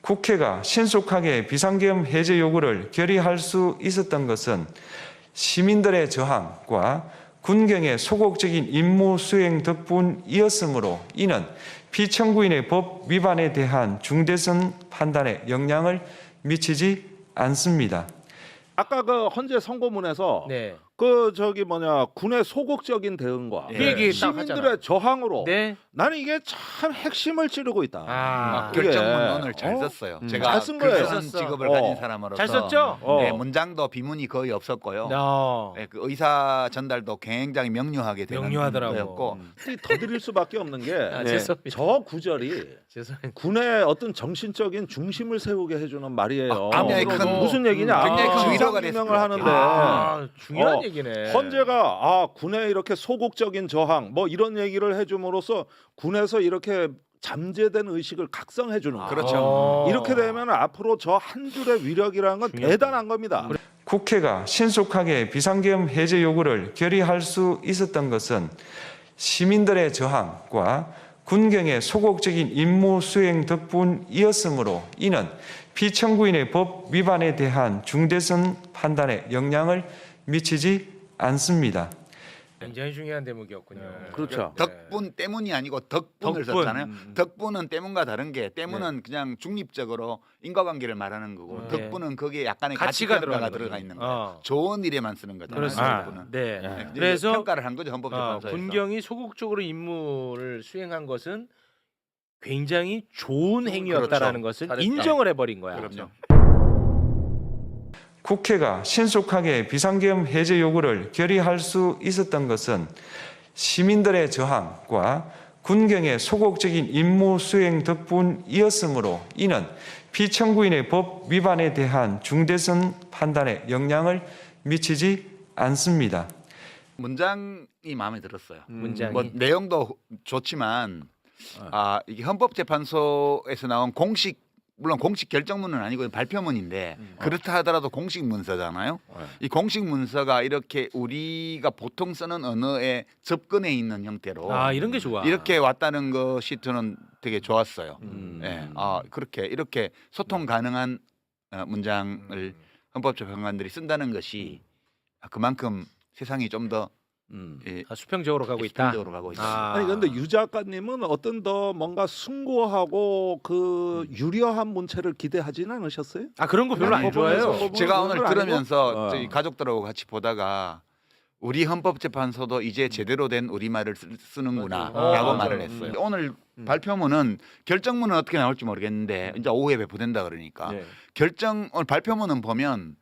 국회가 신속하게 비상계엄 해제 요구를 결의할 수 있었던 것은 시민들의 저항과 군경의 소극적인 임무 수행 덕분이었으므로 이는 피청구인의 법 위반에 대한 중대성 판단에 영향을 미치지 않습니다. 아까 그 헌재 선고문에서 네. 군의 소극적인 대응과 그 얘기 딱 시민들의 하잖아. 저항으로 네. 나는 이게 참 핵심을 찌르고 있다. 아, 이게, 결정문론을 잘 썼어요. 제가 잘 쓴 거예요. 그런 직업을 가진 사람으로서 잘 썼죠? 네, 문장도 비문이 거의 없었고요. 네, 그 의사 전달도 굉장히 명료하게 되는 명료하더라고. 거였고 더 드릴 수밖에 없는 게 죄송합니다. 저 구절이 죄송해요. 군의 어떤 정신적인 중심을 세우게 해주는 말이에요. 굉장히 큰 무슨 얘기냐? 굉장히 큰 위로가 진상규명을 됐을 하는데 아, 중요한 얘기네. 헌재가 군의 이렇게 소극적인 저항 뭐 이런 얘기를 해줌으로써 군에서 이렇게 잠재된 의식을 각성해 주는 거예요. 그렇죠. 이렇게 되면 앞으로 저 한 줄의 위력이라는 건 대단한 겁니다. 국회가 신속하게 비상계엄 해제 요구를 결의할 수 있었던 것은 시민들의 저항과 군경의 소극적인 임무 수행 덕분이었으므로 이는 피청구인의 법 위반에 대한 중대성 판단에 영향을 미치지 않습니다. 굉장히 중요한 대목이었군요. 그렇죠. 덕분 때문이 아니고 덕분을 덕분. 썼잖아요. 덕분은 때문과 다른 게 때문은 그냥 중립적으로 인과관계를 말하는 거고 덕분은 거기에 약간의 가치가 가치평가가 들어가는 들어가 있는 거예요. 어. 좋은 일에만 쓰는 거잖아요. 그렇습니다. 덕분은. 네. 네. 그래서 평가를 한 거죠 헌법재판소에서. 군경이 소극적으로 임무를 수행한 것은 굉장히 좋은 행위였다라는 것을 잘했다. 인정을 해버린 거야. 그럼요. 국회가 신속하게 비상계엄 해제 요구를 결의할 수 있었던 것은 시민들의 저항과 군경의 소극적인 임무 수행 덕분이었으므로 이는 피청구인의 법 위반에 대한 중대성 판단에 영향을 미치지 않습니다. 문장이 마음에 들었어요. 문장이. 뭐 내용도 좋지만 이게 헌법재판소에서 나온 물론 공식 결정문은 아니고 발표문인데 그렇다 하더라도 공식 문서잖아요. 이 공식 문서가 이렇게 우리가 보통 쓰는 언어에 접근해 있는 형태로 이런 게 좋아. 이렇게 왔다는 것이 저는 되게 좋았어요. 예. 이렇게 소통 가능한 문장을 헌법재판관들이 쓴다는 것이 그만큼 세상이 좀 더 수평적으로 가고 있다. 수평적으로 가고 있다. 아니 근데 유 작가님은 어떤 더 뭔가 숭고하고 그 유려한 문체를 기대하지는 않으셨어요? 그런 거 별로 안 좋아해요. 제가 오늘 그건 들으면서 아니고? 저희 가족들하고 같이 보다가 우리 헌법재판소도 이제 제대로 된 우리말을 쓰는구나라고 맞아요. 말을 했어요. 오늘 발표문은 결정문은 어떻게 나올지 모르겠는데 이제 오후에 배포된다 그러니까 오늘 발표문은 보면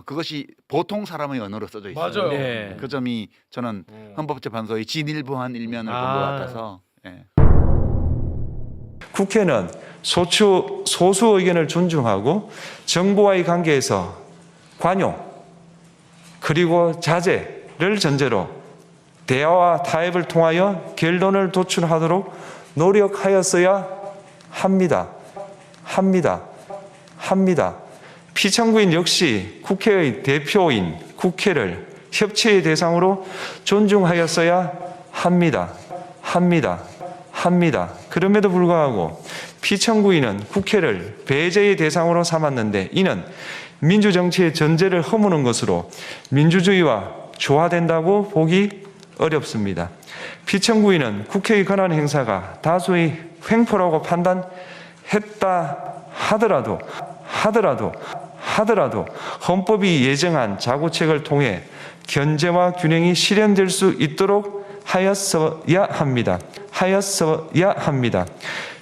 그것이 보통 사람의 언어로 써져 있어요. 맞아요. 네. 그 점이 저는 헌법재판소의 진일보한 일면을 본 것 같아서. 예. 국회는 소수 의견을 존중하고 정부와의 관계에서 관용 그리고 자제를 전제로 대화와 타협을 통하여 결론을 도출하도록 노력하였어야 합니다. 피청구인 역시 국회의 대표인 국회를 협치의 대상으로 존중하였어야 합니다. 그럼에도 불구하고 피청구인은 국회를 배제의 대상으로 삼았는데 이는 민주정치의 전제를 허무는 것으로 민주주의와 조화된다고 보기 어렵습니다. 피청구인은 국회의 권한 행사가 다수의 횡포라고 판단했다 하더라도 헌법이 예정한 자구책을 통해 견제와 균형이 실현될 수 있도록 하였어야 합니다.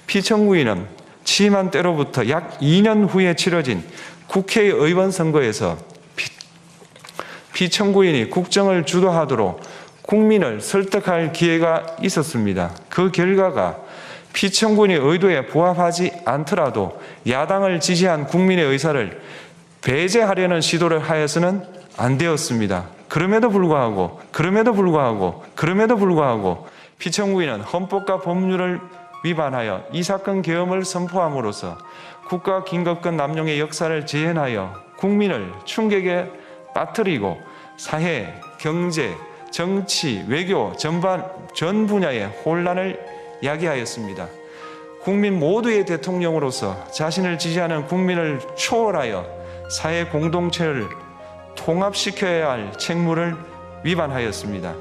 피청구인은 취임한 때로부터 약 2년 후에 치러진 국회의원 선거에서 피청구인이 국정을 주도하도록 국민을 설득할 기회가 있었습니다. 그 결과가 피청구인의 의도에 부합하지 않더라도 야당을 지지한 국민의 의사를 배제하려는 시도를 하여서는 안 되었습니다. 그럼에도 불구하고 피청구인은 헌법과 법률을 위반하여 이 사건 계엄을 선포함으로써 국가 긴급권 남용의 역사를 재현하여 국민을 충격에 빠뜨리고 사회, 경제, 정치, 외교 전 분야의 혼란을 야기하였습니다. 국민 모두의 대통령으로서 자신을 지지하는 국민을 초월하여 사회 공동체를 통합시켜야 할 책무를 위반하였습니다.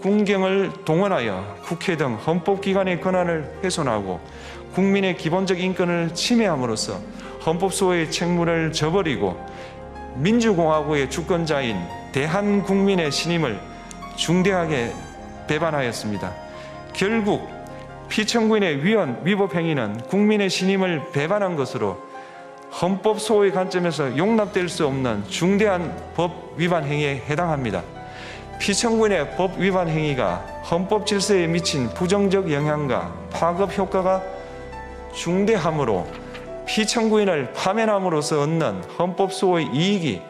군경을 동원하여 국회 등 헌법기관의 권한을 훼손하고 국민의 기본적 인권을 침해함으로써 헌법소의 책무를 저버리고 민주공화국의 주권자인 대한국민의 신임을 중대하게 배반하였습니다. 결국 피청구인의 위법 행위는 국민의 신임을 배반한 것으로 헌법소의 관점에서 용납될 수 없는 중대한 법 위반 행위에 해당합니다. 피청구인의 법 위반 행위가 헌법 질서에 미친 부정적 영향과 파급 효과가 중대하므로 피청구인을 파면함으로써 얻는 헌법소의 이익이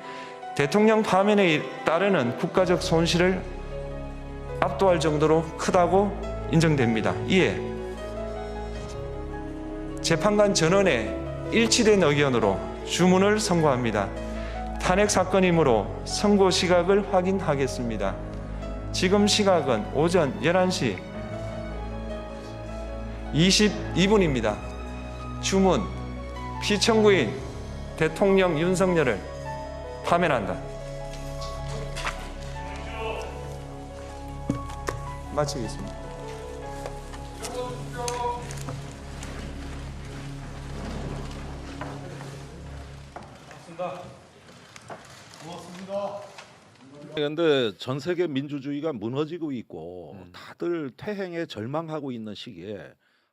대통령 파면에 따르는 국가적 손실을 압도할 정도로 크다고 인정됩니다. 이에 재판관 전원의 일치된 의견으로 주문을 선고합니다. 탄핵 사건이므로 선고 시각을 확인하겠습니다. 지금 시각은 오전 11시 22분입니다. 주문: 피청구인 대통령 윤석열을 파면한다. 마치겠습니다. 그런데 전 세계 민주주의가 무너지고 있고 다들 퇴행에 절망하고 있는 시기에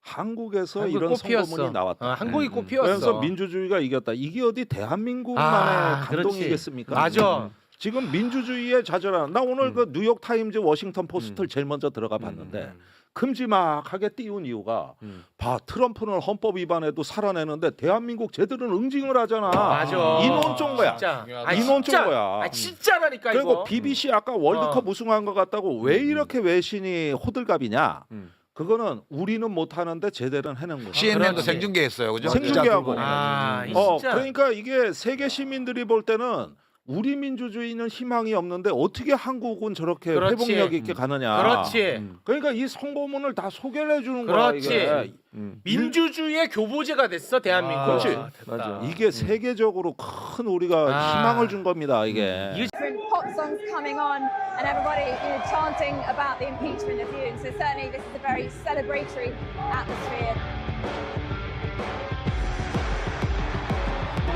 한국에서 한국이 이런 꽃피웠어. 선거문이 나왔다. 한국이 꽃피웠어. 그래서 민주주의가 이겼다. 이게 어디 대한민국만의 감동이겠습니까? 맞아. 지금 민주주의에 좌절한. 나 오늘 그 뉴욕 타임즈, 워싱턴 포스트를 제일 먼저 들어가 봤는데 큼지막하게 띄운 이유가 봐, 트럼프는 헌법 위반에도 살아내는데 대한민국 쟤들은 응징을 하잖아. 맞아. 인원ጮ인 거야. 진짜. 인원ጮ인 거야. 아, 진짜라니까 그리고 이거. BBC 아까 월드컵 우승한 것 같다고 왜 이렇게 외신이 호들갑이냐? 그거는 우리는 못하는데 쟤들은 해낸 거야. CNN도 그렇지. 생중계했어요, 그죠? 생중계하고. 아, 진짜. 그러니까 이게 세계 시민들이 볼 때는 우리 민주주의는 희망이 없는데 어떻게 한국은 저렇게 그렇지. 회복력 있게 가느냐. 그렇지. 그러니까 이 선거문을 다 소개를 해주는 거야. 그렇지. 이게. 민주주의의 교보제가 됐어 대한민국. 그렇지. 됐다. 이게 세계적으로 큰 우리가 희망을 준 겁니다. 이게. Different pop songs coming on and everybody chanting about the impeachment of Yoon. So certainly this is a very celebratory atmosphere.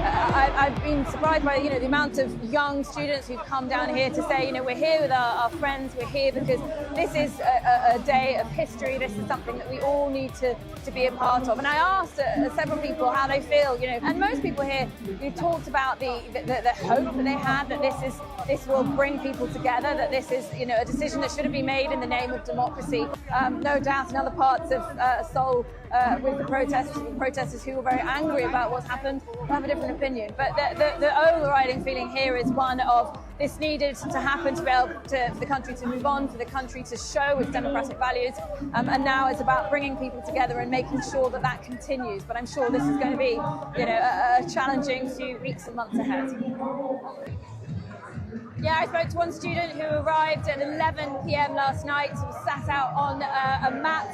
I've been surprised by the amount of young students who've come down here to say we're here with our friends, we're here because this is a day of history. This is something that we all need to be a part of. And I asked several people how they feel, and most people here who talked about the hope that they had that this will bring people together, that this is a decision that shouldn't be made in the name of democracy. No doubt in other parts of Seoul with the protesters who were very angry about what's happened have a different opinion. But the overriding feeling here is one of this needed to happen to be able for the country to move on, for the country to show its democratic values, and now it's about bringing people together and making sure that continues. But I'm sure this is going to be a challenging few weeks and months ahead. Yeah, I spoke to one student who arrived at 11 p.m. last night, who was sat out on a mat,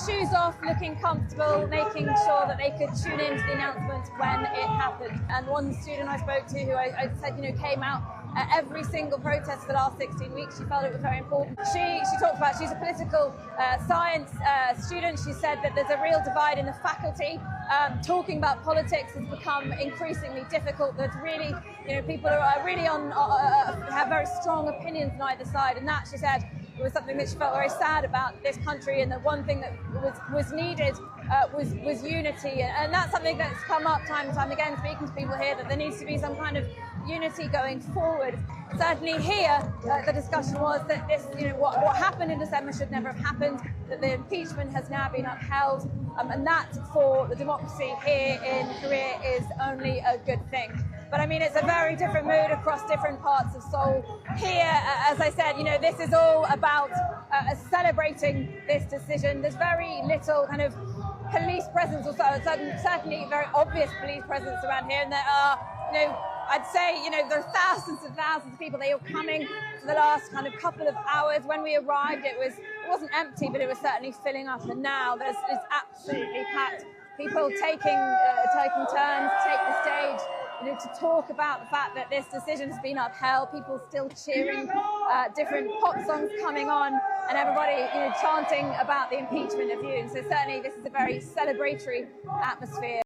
shoes off, looking comfortable, making sure that they could tune into the announcement when it happened. And one student I spoke to who I said, came out at every single protest for the last 16 weeks. She felt it was very important. She talked about, she's a political science student. She said that there's a real divide in the faculty. Talking about politics has become increasingly difficult. There's really, people are really have very strong opinions on either side. And that, she said, it was something that she felt very sad about this country, and the one thing that was needed was unity, and that's something that's come up time and time again, speaking to people here, that there needs to be some kind of unity going forward. Certainly here, the discussion was that this, what happened in December should never have happened, that the impeachment has now been upheld, and that for the democracy here in Korea is only a good thing. But I mean, it's a very different mood across different parts of Seoul. Here, as I said, this is all about celebrating this decision. There's very little kind of police presence, or certainly very obvious police presence around here. And there are, I'd say, there are thousands and thousands of people. They were coming for the last kind of couple of hours. When we arrived, it wasn't empty, but it was certainly filling up. And now it's absolutely packed people taking turns, take the stage, to talk about the fact that this decision has been upheld. People still cheering, different pop songs coming on, and everybody chanting about the impeachment of Yoon. So certainly this is a very celebratory atmosphere.